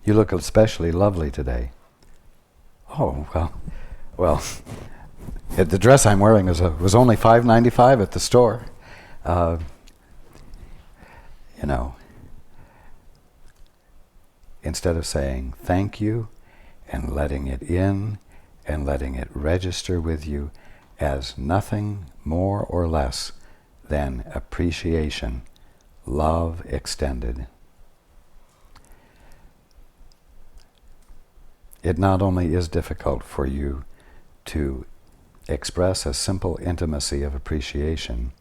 You look especially lovely today. Oh, well, the dress I'm wearing was only $5.95 at the store. Instead of saying thank you and letting it in and letting it register with you as nothing more or less than appreciation, love extended. It not only is difficult for you to express a simple intimacy of appreciation,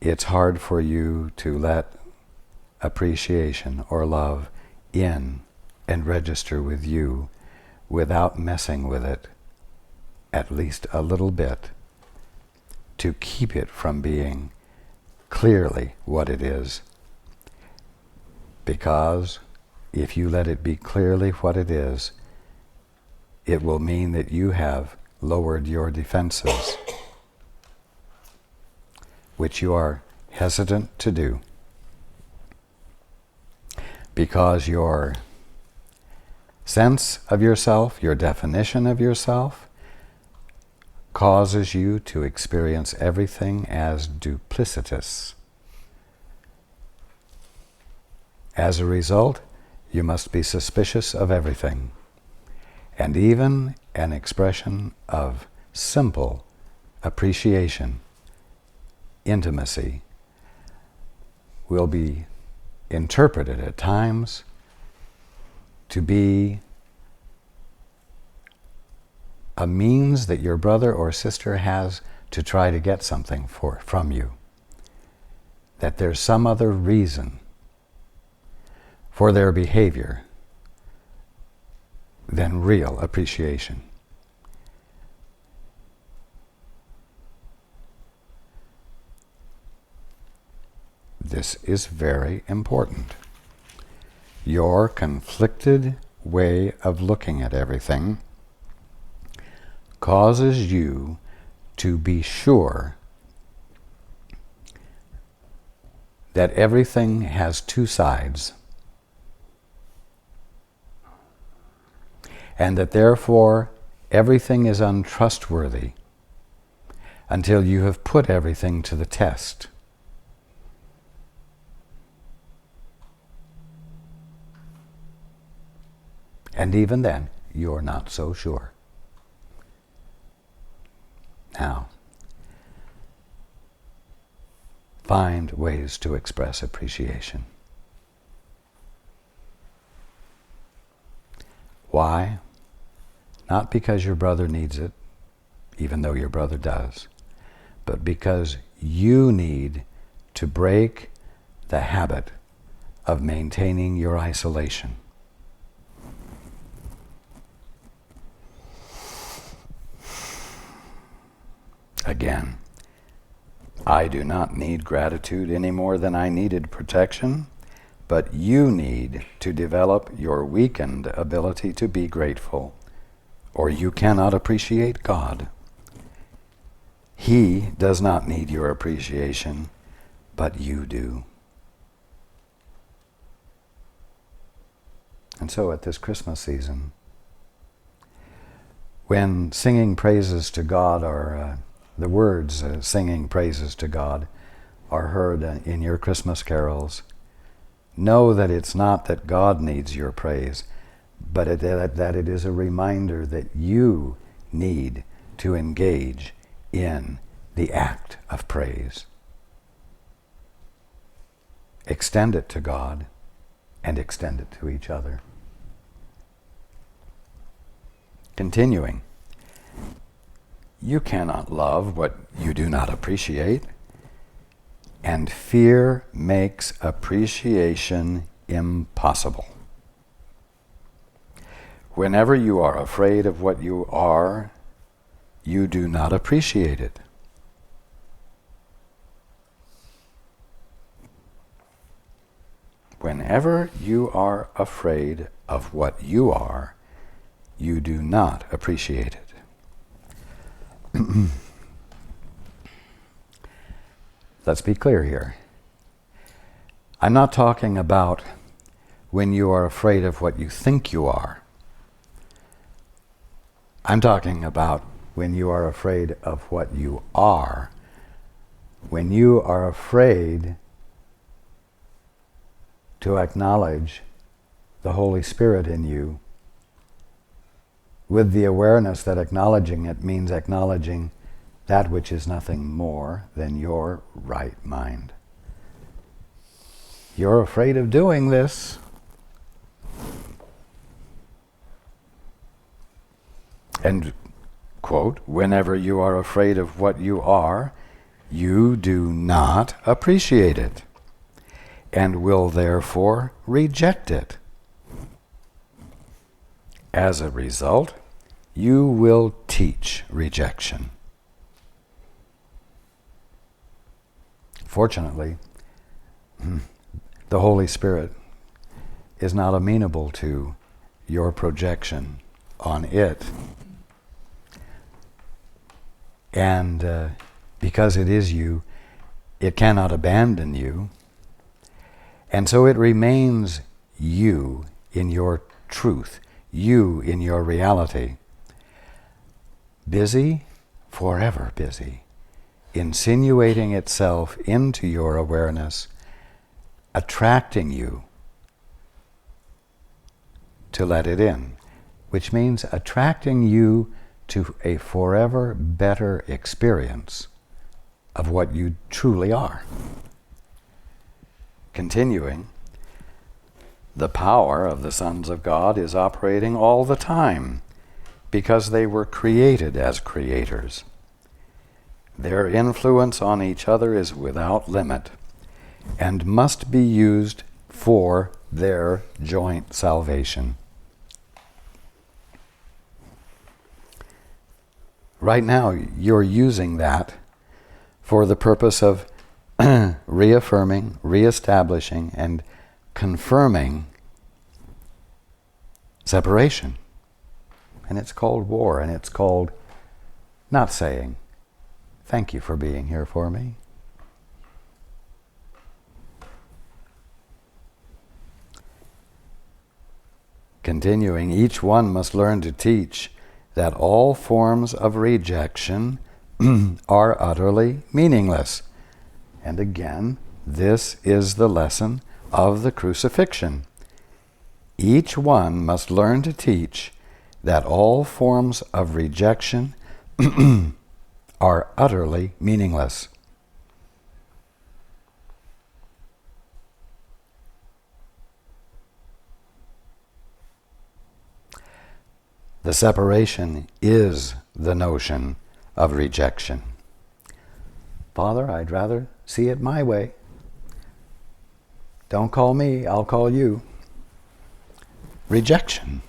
it's hard for you to let appreciation or love in and register with you without messing with it at least a little bit to keep it from being clearly what it is. Because if you let it be clearly what it is, it will mean that you have lowered your defenses, which you are hesitant to do, because your sense of yourself, your definition of yourself, causes you to experience everything as duplicitous. As a result, you must be suspicious of everything, and even an expression of simple appreciation, intimacy, will be interpreted at times to be a means that your brother or sister has to try to get something from you. That there's some other reason for their behavior than real appreciation. This is very important. Your conflicted way of looking at everything causes you to be sure that everything has two sides, and that therefore everything is untrustworthy until you have put everything to the test. And even then, you're not so sure. Now, find ways to express appreciation. Why? Not because your brother needs it, even though your brother does, but because you need to break the habit of maintaining your isolation. Again, I do not need gratitude any more than I needed protection, but you need to develop your weakened ability to be grateful, or you cannot appreciate God. He does not need your appreciation, but you do. And so at this Christmas season, when singing praises to God are the words singing praises to God are heard in your Christmas carols, know that it's not that God needs your praise, but that it is a reminder that you need to engage in the act of praise. Extend it to God and extend it to each other. Continuing. You cannot love what you do not appreciate, and fear makes appreciation impossible. Whenever you are afraid of what you are, you do not appreciate it. Whenever you are afraid of what you are, you do not appreciate it. Let's be clear here. I'm not talking about when you are afraid of what you think you are. I'm talking about when you are afraid of what you are. When you are afraid to acknowledge the Holy Spirit in you, with the awareness that acknowledging it means acknowledging that which is nothing more than your right mind. You're afraid of doing this. And, quote, whenever you are afraid of what you are, you do not appreciate it, and will therefore reject it. As a result, you will teach rejection. Fortunately, the Holy Spirit is not amenable to your projection on it. And because it is you, it cannot abandon you. And so it remains you in your truth, you in your reality. Busy, forever busy, insinuating itself into your awareness, attracting you to let it in, which means attracting you to a forever better experience of what you truly are. Continuing, the power of the sons of God is operating all the time because they were created as creators. Their influence on each other is without limit and must be used for their joint salvation. Right now, you're using that for the purpose of reaffirming, reestablishing, and confirming separation. And it's called war, and it's called not saying, thank you for being here for me. Continuing, each one must learn to teach that all forms of rejection are utterly meaningless. And again, this is the lesson of the crucifixion. Each one must learn to teach that all forms of rejection are utterly meaningless. The separation is the notion of rejection. Father, I'd rather see it my way. Don't call me, I'll call you. Rejection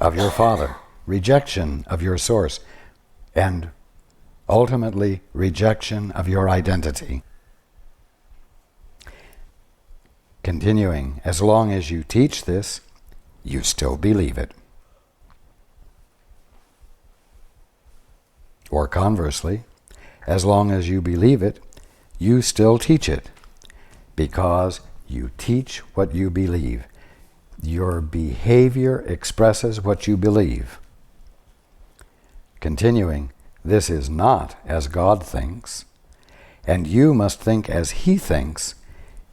of your Father, rejection of your source, and ultimately rejection of your identity. Continuing, as long as you teach this, you still believe it. Or conversely, as long as you believe it, you still teach it, because you teach what you believe. Your behavior expresses what you believe. Continuing, this is not as God thinks, and you must think as He thinks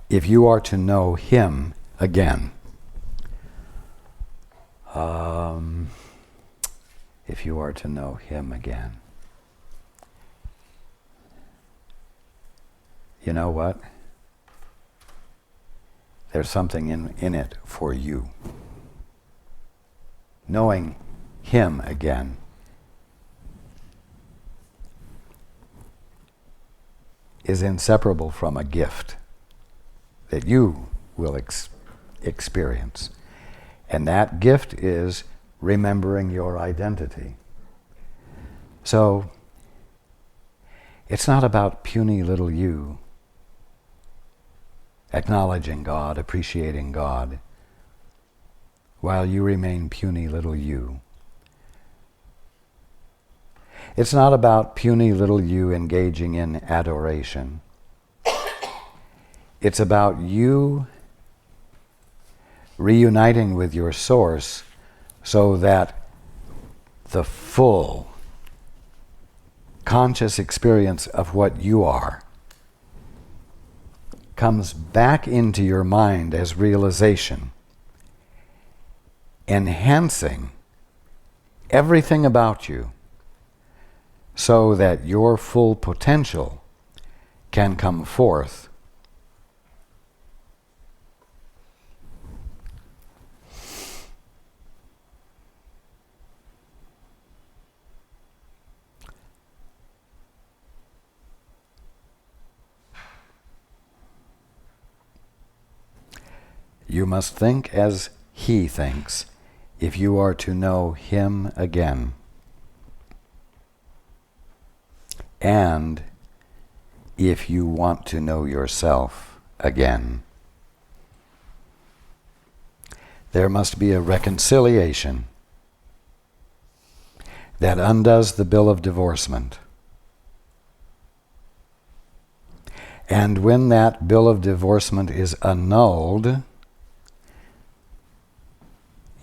if you are to know Him again. If you are to know Him again. You know what? There's something in it for you. Knowing Him again is inseparable from a gift that you will experience. And that gift is remembering your identity. So, it's not about puny little you acknowledging God, appreciating God, while you remain puny little you. It's not about puny little you engaging in adoration. It's about you reuniting with your source so that the full conscious experience of what you are comes back into your mind as realization, enhancing everything about you so that your full potential can come forth. You must think as he thinks if you are to know him again. And if you want to know yourself again. There must be a reconciliation that undoes the bill of divorcement. And when that bill of divorcement is annulled,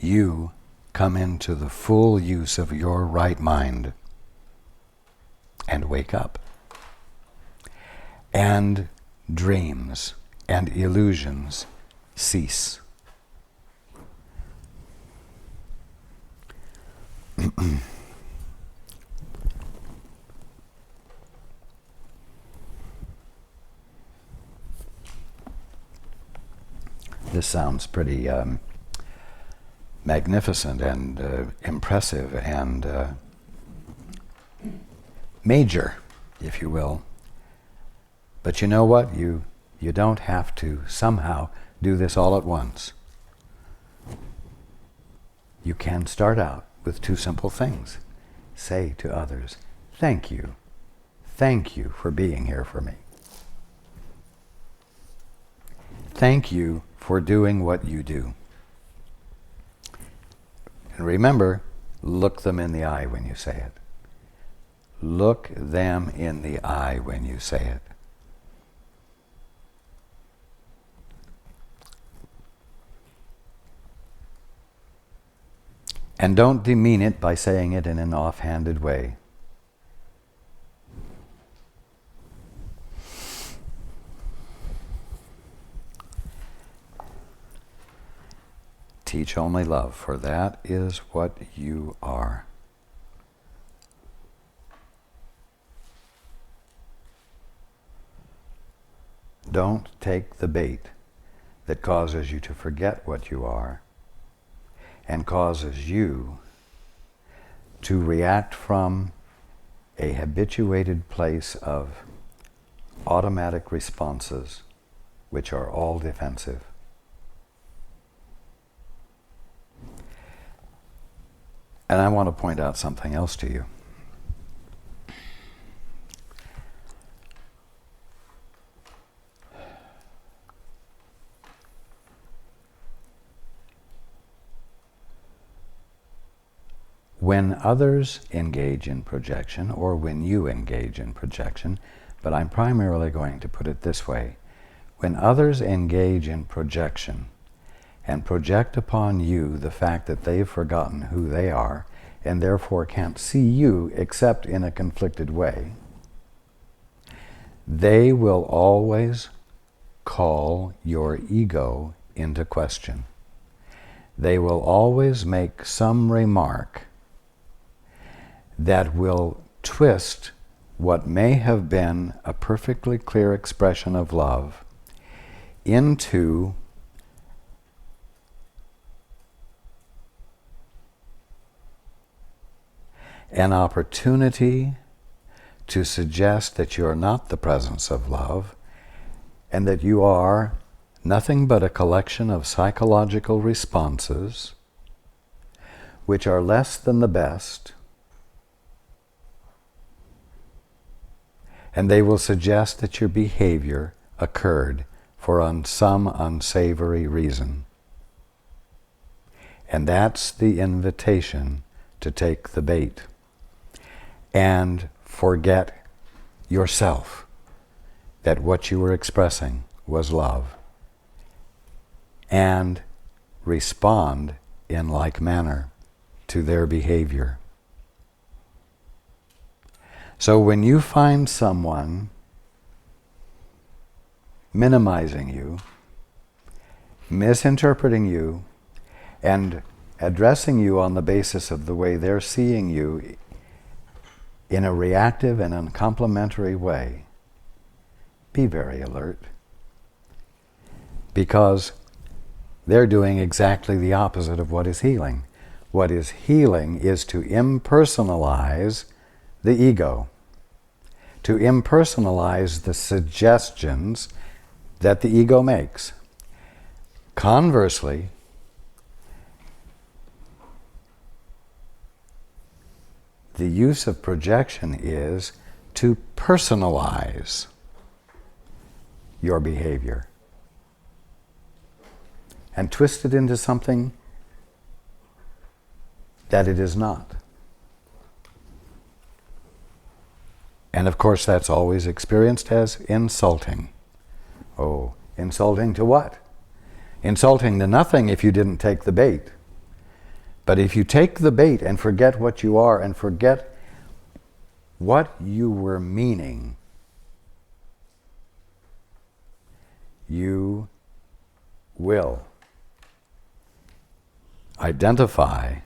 you come into the full use of your right mind and wake up. And dreams and illusions cease. This sounds pretty magnificent and impressive and major, if you will. But you know what? You don't have to somehow do this all at once. You can start out with two simple things. Say to others, thank you. Thank you for being here for me. Thank you for doing what you do. And remember, look them in the eye when you say it. Look them in the eye when you say it. And don't demean it by saying it in an offhanded way. Teach only love, for that is what you are. Don't take the bait that causes you to forget what you are and causes you to react from a habituated place of automatic responses, which are all defensive. And I want to point out something else to you. When others engage in projection, or when you engage in projection, but I'm primarily going to put it this way. When others engage in projection and project upon you the fact that they've forgotten who they are and therefore can't see you except in a conflicted way, they will always call your ego into question. They will always make some remark that will twist what may have been a perfectly clear expression of love into an opportunity to suggest that you are not the presence of love and that you are nothing but a collection of psychological responses which are less than the best. And they will suggest that your behavior occurred for some unsavory reason. And that's the invitation to take the bait and forget yourself that what you were expressing was love. And respond in like manner to their behavior. So when you find someone minimizing you, misinterpreting you, and addressing you on the basis of the way they're seeing you in a reactive and uncomplimentary way, be very alert, because they're doing exactly the opposite of what is healing. What is healing is to impersonalize the ego, to impersonalize the suggestions that the ego makes. Conversely, the use of projection is to personalize your behavior and twist it into something that it is not. And of course, that's always experienced as insulting. Oh, insulting to what? Insulting to nothing if you didn't take the bait. But if you take the bait and forget what you are and forget what you were meaning, you will identify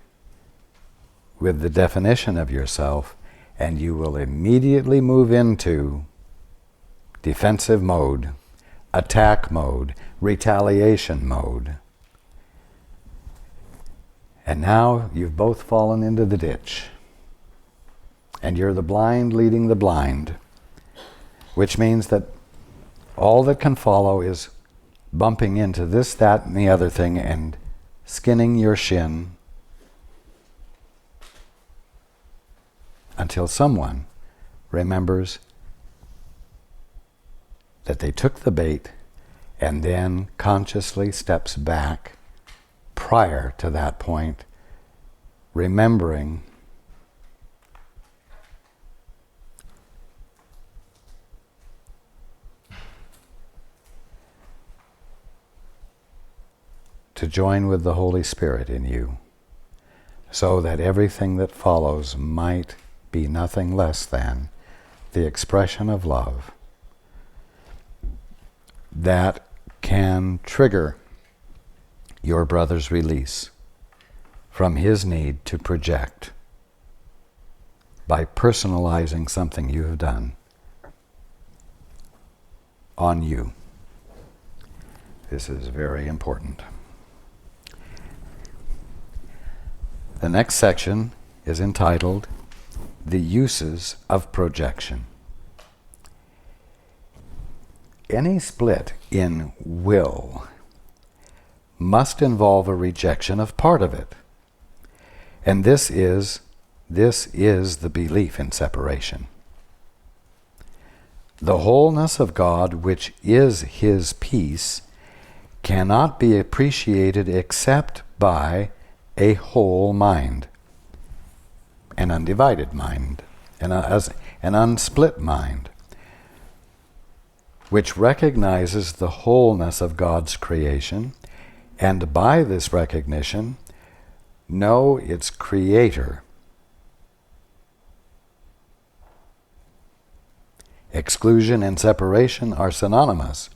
with the definition of yourself, and you will immediately move into defensive mode, attack mode, retaliation mode. And now you've both fallen into the ditch. And you're the blind leading the blind, which means that all that can follow is bumping into this, that, and the other thing and skinning your shin until someone remembers that they took the bait and then consciously steps back prior to that point, remembering to join with the Holy Spirit in you, so that everything that follows might be nothing less than the expression of love that can trigger your brother's release from his need to project by personalizing something you have done on you. This is very important. The next section is entitled The Uses of Projection. Any split in will must involve a rejection of part of it. And this is the belief in separation. The wholeness of God, which is His peace, cannot be appreciated except by a whole mind, an undivided mind, an unsplit mind, which recognizes the wholeness of God's creation, and by this recognition, know its Creator. Exclusion and separation are synonymous,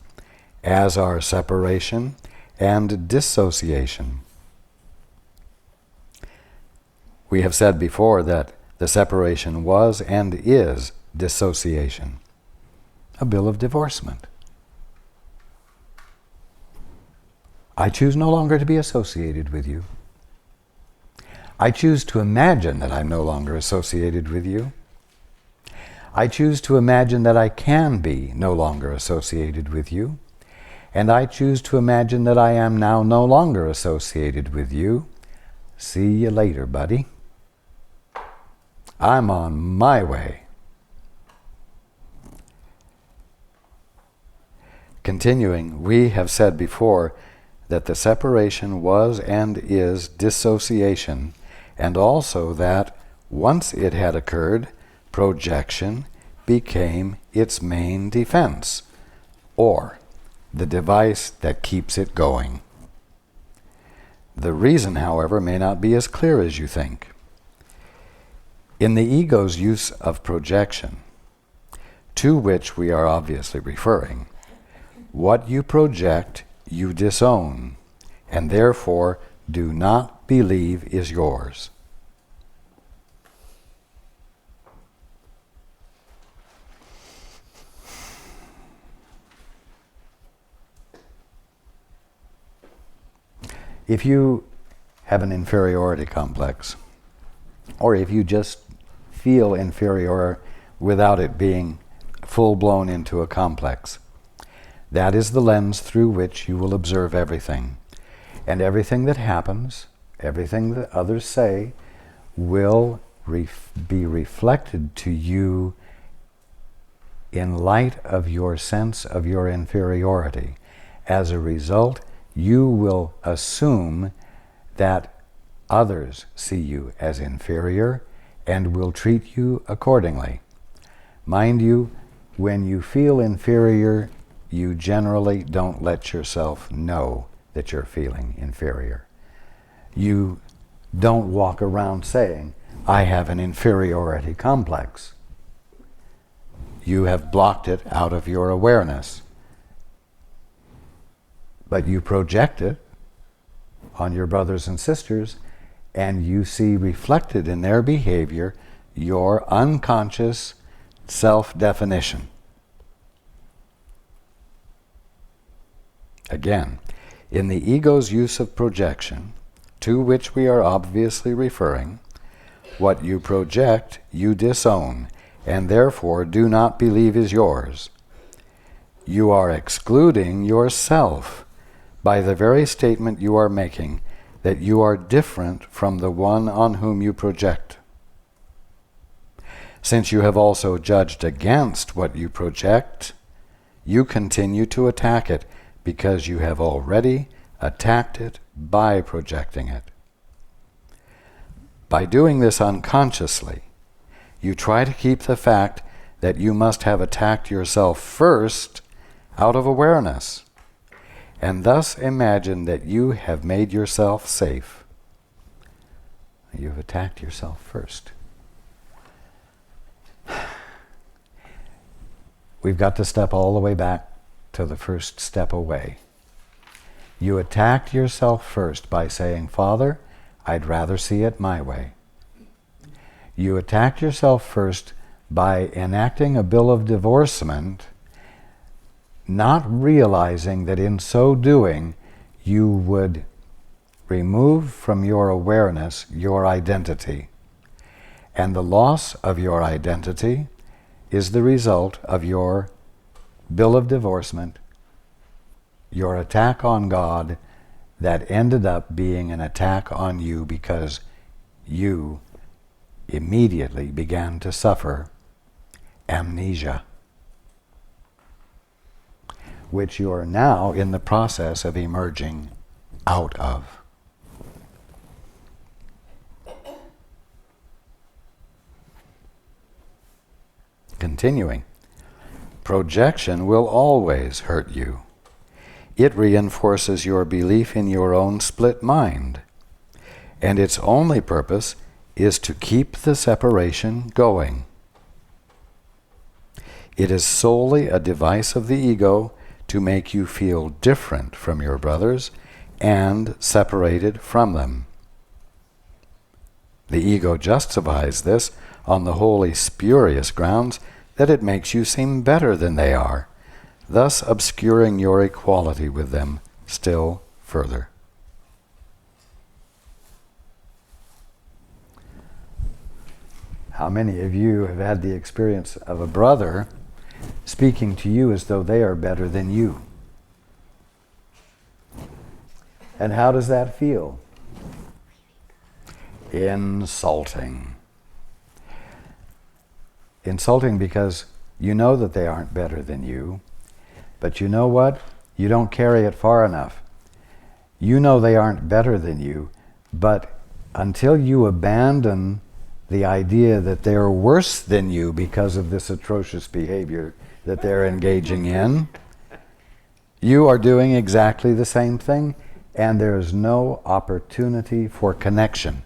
as are separation and dissociation. We have said before that the separation was and is dissociation, a bill of divorcement. I choose no longer to be associated with you. I choose to imagine that I'm no longer associated with you. I choose to imagine that I can be no longer associated with you. And I choose to imagine that I am now no longer associated with you. See you later, buddy. I'm on my way. Continuing, we have said before that the separation was and is dissociation, and also that once it had occurred, projection became its main defense, or the device that keeps it going. The reason, however, may not be as clear as you think. In the ego's use of projection, to which we are obviously referring, what you project, you disown, and therefore do not believe is yours. If you have an inferiority complex, or if you just feel inferior without it being full-blown into a complex, that is the lens through which you will observe everything. And everything that happens, everything that others say, will be reflected to you in light of your sense of your inferiority. As a result, you will assume that others see you as inferior and will treat you accordingly. Mind you, when you feel inferior, you generally don't let yourself know that you're feeling inferior. You don't walk around saying, I have an inferiority complex. You have blocked it out of your awareness. But you project it on your brothers and sisters, and you see reflected in their behavior your unconscious self-definition. Again, in the ego's use of projection, to which we are obviously referring, what you project, you disown, and therefore do not believe is yours. You are excluding yourself by the very statement you are making that you are different from the one on whom you project. Since you have also judged against what you project, you continue to attack it because you have already attacked it by projecting it. By doing this unconsciously, you try to keep the fact that you must have attacked yourself first out of awareness, and thus imagine that you have made yourself safe. You've attacked yourself first. We've got to step all the way back to the first step away. You attacked yourself first by saying, Father, I'd rather see it my way. You attacked yourself first by enacting a bill of divorcement, not realizing that in so doing you would remove from your awareness your identity. And the loss of your identity is the result of your bill of divorcement, your attack on God that ended up being an attack on you because you immediately began to suffer amnesia, which you are now in the process of emerging out of. Continuing, projection will always hurt you. It reinforces your belief in your own split mind, and its only purpose is to keep the separation going. It is solely a device of the ego to make you feel different from your brothers and separated from them. The ego justifies this on the wholly spurious grounds that it makes you seem better than they are, thus obscuring your equality with them still further. How many of you have had the experience of a brother speaking to you as though they are better than you? And how does that feel? Insulting. Insulting because you know that they aren't better than you, but you know what? You don't carry it far enough. You know they aren't better than you, but until you abandon the idea that they're worse than you because of this atrocious behavior that they're engaging in, you are doing exactly the same thing, and there's no opportunity for connection.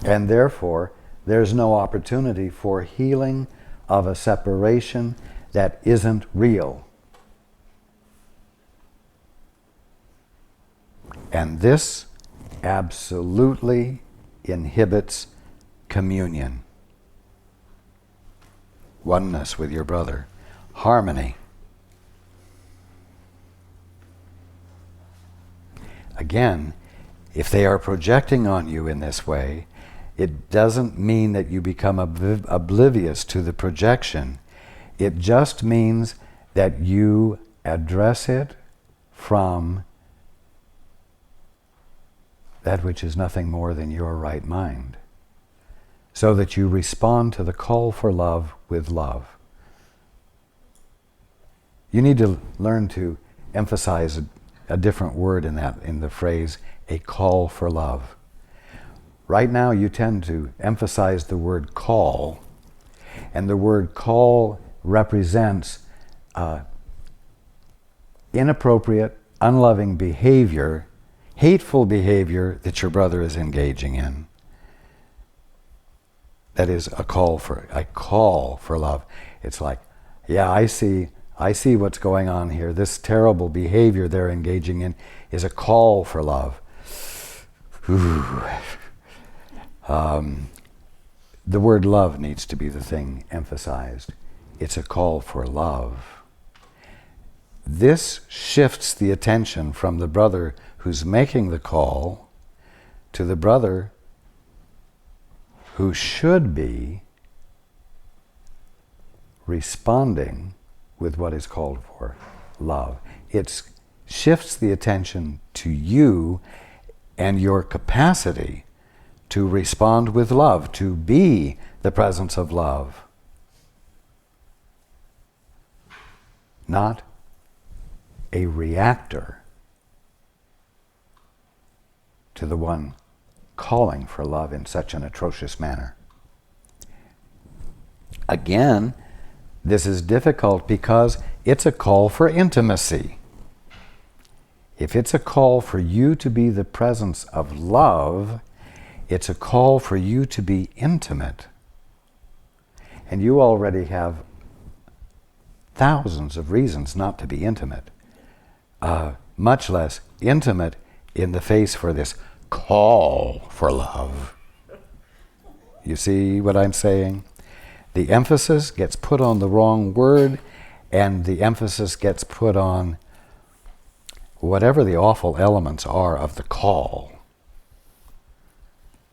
And therefore, there's no opportunity for healing of a separation that isn't real. And this absolutely inhibits communion, oneness with your brother, harmony. Again, if they are projecting on you in this way, it doesn't mean that you become oblivious to the projection. It just means that you address it from that which is nothing more than your right mind, so that you respond to the call for love with love. You need to learn to emphasize a different word in the phrase, a call for love. Right now you tend to emphasize the word call, and the word call represents inappropriate, unloving behavior, hateful behavior that your brother is engaging in. That is a call for love. It's like, yeah, I see what's going on here. This terrible behavior they're engaging in is a call for love. The word love needs to be the thing emphasized. It's a call for love. This shifts the attention from the brother who's making the call to the brother who should be responding with what is called for, love. It shifts the attention to you and your capacity to respond with love, to be the presence of love. Not a reactor to the one calling for love in such an atrocious manner. Again, this is difficult because it's a call for intimacy. If it's a call for you to be the presence of love, it's a call for you to be intimate. And you already have thousands of reasons not to be intimate, much less intimate in the face for this call for love. You see what I'm saying? The emphasis gets put on the wrong word, and the emphasis gets put on whatever the awful elements are of the call.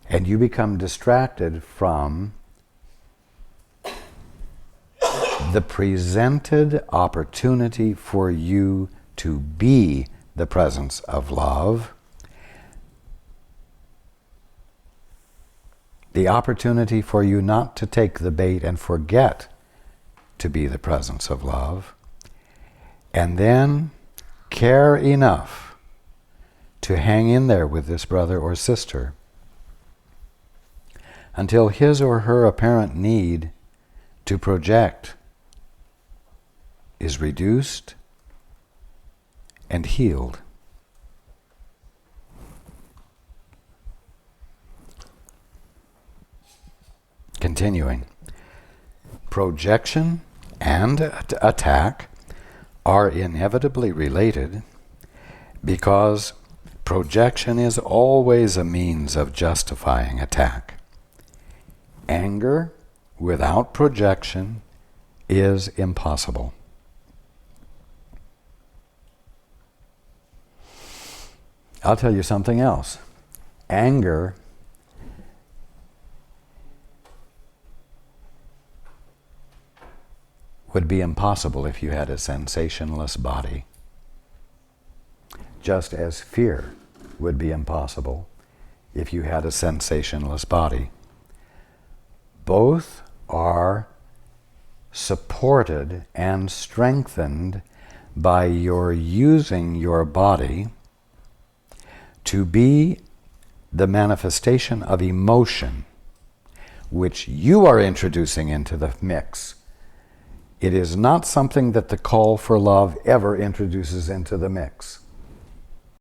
And you become distracted from the presented opportunity for you to be the presence of love, the opportunity for you not to take the bait and forget to be the presence of love, and then care enough to hang in there with this brother or sister until his or her apparent need to project is reduced and healed. Continuing. Projection and attack are inevitably related because projection is always a means of justifying attack. Anger without projection is impossible. I'll tell you something else. Anger would be impossible if you had a sensationless body, just as fear would be impossible if you had a sensationless body. Both are supported and strengthened by your using your body to be the manifestation of emotion, which you are introducing into the mix. It is not something that the call for love ever introduces into the mix.